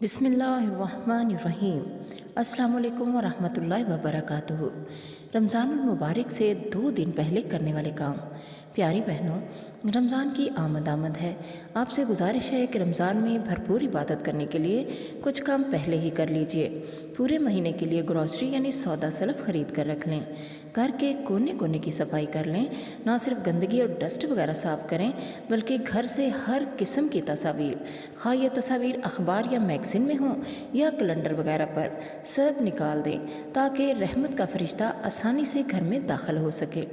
बिस्मिल्लाहिर्रहमानिर्रहीम। अस्सलाम वालेकुम वरहमतुल्लाहि वबरकातुहू। रमज़ानुल मुबारक से 2 दिन पहले करने वाले काम। प्यारी बहनों, रमज़ान की आमद है। आपसे गुजारिश है कि रमज़ान में भरपूर इबादत करने के लिए कुछ काम पहले ही कर लीजिए। पूरे महीने के लिए ग्रॉसरी यानी सौदा सलफ ख़रीद कर रख लें। घर के कोने कोने की सफाई कर लें। ना सिर्फ गंदगी और डस्ट वगैरह साफ़ करें, बल्कि घर से हर किस्म की तस्वीर, खा ये तस्वीर अखबार या मैगज़ीन में हों या कैलेंडर वगैरह पर, सब निकाल दें ताकि रहमत का फरिश्ता आसानी से घर में दाखिल हो सके।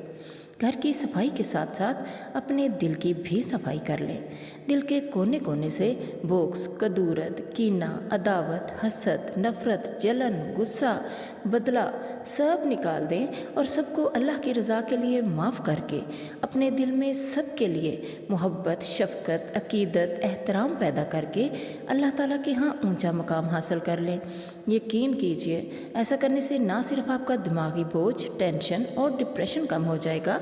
घर की सफाई के साथ साथ अपने दिल की भी सफाई कर लें। दिल के कोने कोने से बोक्स, कदूरत, कीना, अदावत, हसद, नफ़रत, जलन, गुस्सा, बदला सब निकाल दें और सबको अल्लाह की रज़ा के लिए माफ़ करके अपने दिल में सब के लिए मोहब्बत, शफ़क़त, अक़ीदत, एहतराम पैदा करके अल्लाह ताला के यहाँ ऊंचा मकाम हासिल कर लें। यकीन कीजिए, ऐसा करने से ना सिर्फ आपका दिमागी बोझ, टेंशन और डिप्रेशन कम हो जाएगा,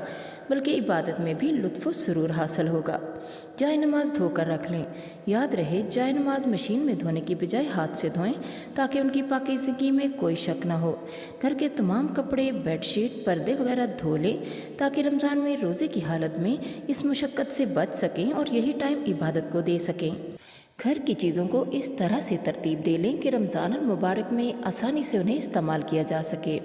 बल्कि इबादत में भी लुत्फ़ व सुरूर हासिल होगा। जाए नमाज धोकर रख लें। याद रहे, जाए नमाज मशीन में धोने की बजाय हाथ से धोएं ताकि उनकी पाकीज़गी में कोई शक ना हो। घर के तमाम कपड़े, बेडशीट, पर्दे वगैरह धो लें ताकि रमज़ान में रोज़े की हालत में इस मुशक्क़त से बच सकें और यही टाइम इबादत को दे सकें। घर की चीज़ों को इस तरह से तरतीब दे लें कि रमज़ान मुबारक में आसानी से उन्हें इस्तेमाल किया जा सके।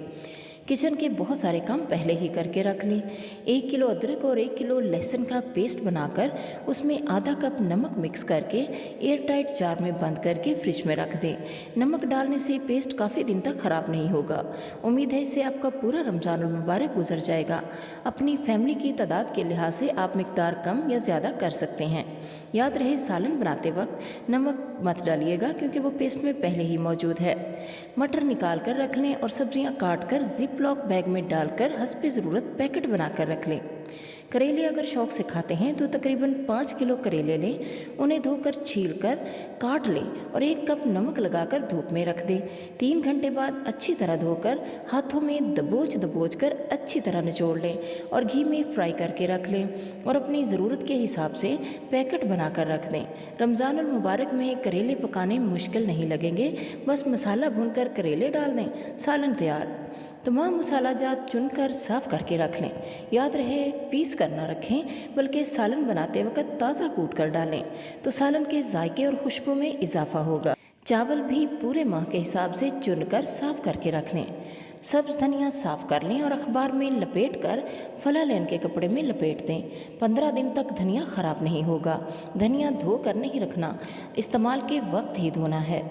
किचन के बहुत सारे काम पहले ही करके रख लें। 1 किलो अदरक और 1 किलो लहसुन का पेस्ट बनाकर उसमें आधा कप नमक मिक्स करके एयर टाइट जार में बंद करके फ्रिज में रख दें। नमक डालने से पेस्ट काफ़ी दिन तक ख़राब नहीं होगा। उम्मीद है इससे आपका पूरा रमज़ान मुबारक गुजर जाएगा। अपनी फैमिली की तादाद के लिहाज से आप मिकदार कम या ज़्यादा कर सकते हैं। याद रहे, सालन बनाते वक्त नमक मत डालिएगा क्योंकि वो पेस्ट में पहले ही मौजूद है। मटर निकाल कर रख लें और सब्जियां काट कर जिप लॉक बैग में डालकर हस्बे ज़रूरत पैकेट बनाकर रख लें। करेले अगर शौक़ से खाते हैं तो तकरीबन 5 किलो करेले लें। उन्हें धोकर छील कर काट लें और 1 कप नमक लगाकर धूप में रख दें। 3 घंटे बाद अच्छी तरह धोकर हाथों में दबोच कर अच्छी तरह निचोड़ लें और घी में फ्राई करके रख लें और अपनी ज़रूरत के हिसाब से पैकेट बनाकर रख दें। रमज़ानुल मुबारक में करेले पकाने मुश्किल नहीं लगेंगे। बस मसाला भूनकर करेले डाल दें, सालन तैयार। तमाम मसाला जात चुनकर साफ़ करके रख लें। याद रहे, पीस कर ना रखें बल्कि सालन बनाते वक्त ताज़ा कूट कर डालें तो सालन के जायके और खुशबू में इजाफा होगा। चावल भी पूरे माह के हिसाब से चुनकर साफ़ करके रख लें। सब्ज़ धनिया साफ़ कर लें और अखबार में लपेट कर फला लेन के कपड़े में लपेट दें। 15 दिन तक धनिया ख़राब नहीं होगा। धनिया धो कर नहीं रखना, इस्तेमाल के वक्त ही धोना है।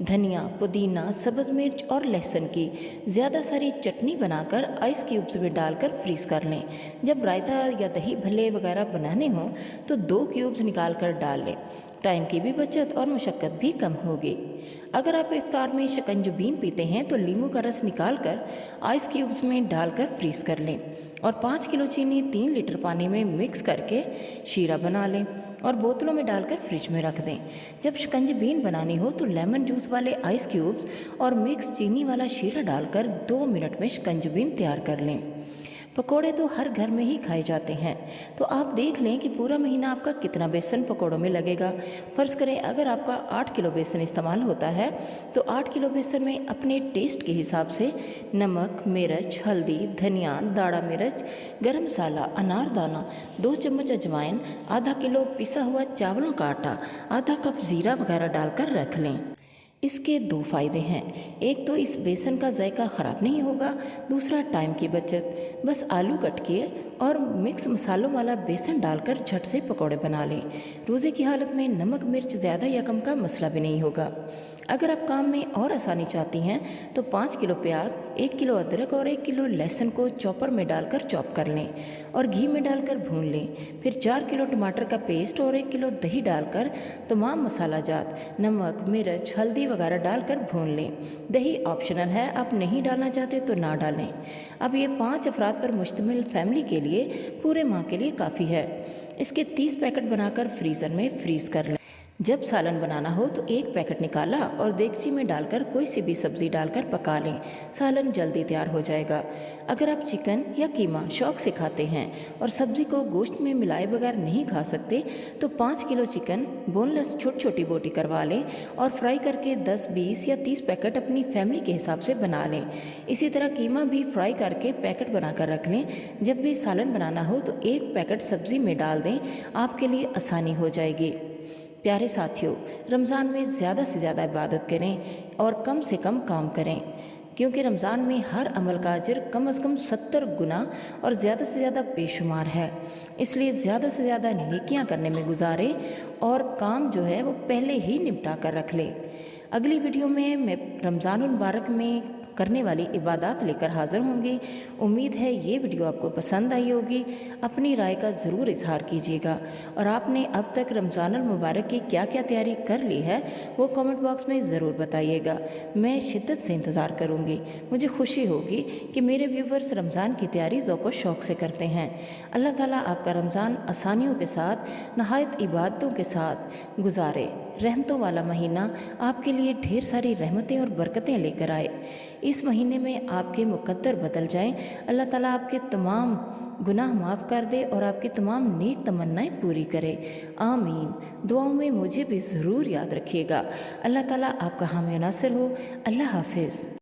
धनिया, पुदीना, सब्ज़ मिर्च और लहसुन की ज़्यादा सारी चटनी बनाकर आइस क्यूब्स में डालकर फ्रीज़ कर लें। जब रायता या दही भल्ले वगैरह बनाने हों तो 2 क्यूब्स निकाल कर डाल लें। टाइम की भी बचत और मुशक्क़त भी कम होगी। अगर आप इफ्तार में शिकंजबीन पीते हैं तो लीमू का रस निकाल कर आइस क्यूब्स में डालकर फ्रीज़ कर लें और 5 किलो चीनी 3 लीटर पानी में मिक्स करके शीरा बना लें और बोतलों में डालकर फ्रिज में रख दें। जब शिकंजबीन बनानी हो तो लेमन जूस वाले आइस क्यूब्स और मिक्स चीनी वाला शीरा डालकर 2 मिनट में शिकंजबीन तैयार कर लें। पकोड़े तो हर घर में ही खाए जाते हैं, तो आप देख लें कि पूरा महीना आपका कितना बेसन पकोड़ों में लगेगा। फ़र्ज़ करें अगर आपका 8 किलो बेसन इस्तेमाल होता है तो 8 किलो बेसन में अपने टेस्ट के हिसाब से नमक, मिर्च, हल्दी, धनिया, दाड़ा मिर्च, गरम मसाला, अनारदाना, 2 चम्मच अजवाइन, आधा किलो पिसा हुआ चावलों का आटा, आधा कप ज़ीरा वगैरह डालकर रख लें। इसके 2 फ़ायदे हैं। एक तो इस बेसन का जायका ख़राब नहीं होगा, दूसरा टाइम की बचत। बस आलू कट किए और मिक्स मसालों वाला बेसन डालकर झट से पकौड़े बना लें। रोज़े की हालत में नमक मिर्च ज़्यादा या कम का मसला भी नहीं होगा। अगर आप काम में और आसानी चाहती हैं तो 5 किलो प्याज, 1 किलो अदरक और 1 किलो लहसुन को चॉपर में डालकर चॉप कर लें और घी में डालकर भून लें। फिर 4 किलो टमाटर का पेस्ट और 1 किलो दही डालकर तमाम मसाला जात, नमक, मिर्च, हल्दी वगैरह डालकर भून लें। दही ऑप्शनल है, आप नहीं डालना चाहते तो ना डालें। अब ये 5 अफराद पर मुश्तमिल फैमिली के लिए पूरे माह के लिए काफ़ी है। इसके 30 पैकेट बनाकर फ्रीज़र में फ्रीज़ कर लें। जब सालन बनाना हो तो एक पैकेट निकाला और देगची में डालकर कोई सी भी सब्ज़ी डालकर पका लें। सालन जल्दी तैयार हो जाएगा। अगर आप चिकन या कीमा शौक से खाते हैं और सब्ज़ी को गोश्त में मिलाए बगैर नहीं खा सकते तो 5 किलो चिकन बोनलेस छोटी छोटी बोटी करवा लें और फ्राई करके 10, 20 या 30 पैकेट अपनी फैमिली के हिसाब से बना लें। इसी तरह कीमा भी फ्राई करके पैकेट बनाकर रख लें। जब भी सालन बनाना हो तो एक पैकेट सब्ज़ी में डाल दें, आपके लिए आसानी हो जाएगी। प्यारे साथियों, रमज़ान में ज़्यादा से ज़्यादा इबादत करें और कम से कम काम करें, क्योंकि रमज़ान में हर अमल का अजर कम से कम 70 गुना और ज़्यादा से ज़्यादा बेशुमार है। इसलिए ज़्यादा से ज़्यादा नेकियां करने में गुजारें और काम जो है वो पहले ही निपटा कर रख लें। अगली वीडियो में मैं रमज़ानुल मुबारक में करने वाली इबादत लेकर हाज़िर होंगी। उम्मीद है ये वीडियो आपको पसंद आई होगी। अपनी राय का ज़रूर इजहार कीजिएगा और आपने अब तक रमज़ानुल मुबारक की क्या क्या तैयारी कर ली है वो कमेंट बॉक्स में ज़रूर बताइएगा। मैं शिद्दत से इंतज़ार करूँगी। मुझे खुशी होगी कि मेरे व्यूवर्स रमज़ान की तैयारी ज़ौक़ व शौक़ से करते हैं। अल्लाह ताला आपका रमज़ान आसानियों के साथ, नहायत इबादतों के साथ गुजारे। रहमतों वाला महीना आपके लिए ढेर सारी रहमतें और बरकतें लेकर आए। इस महीने में आपके मुकद्दर बदल जाएं। अल्लाह ताला आपके तमाम गुनाह माफ़ कर दे और आपकी तमाम नेक तमन्नाएं पूरी करे। आमीन। दुआओं में मुझे भी ज़रूर याद रखिएगा। अल्लाह ताला आपका हामी नासिर हो। अल्लाह हाफिज़।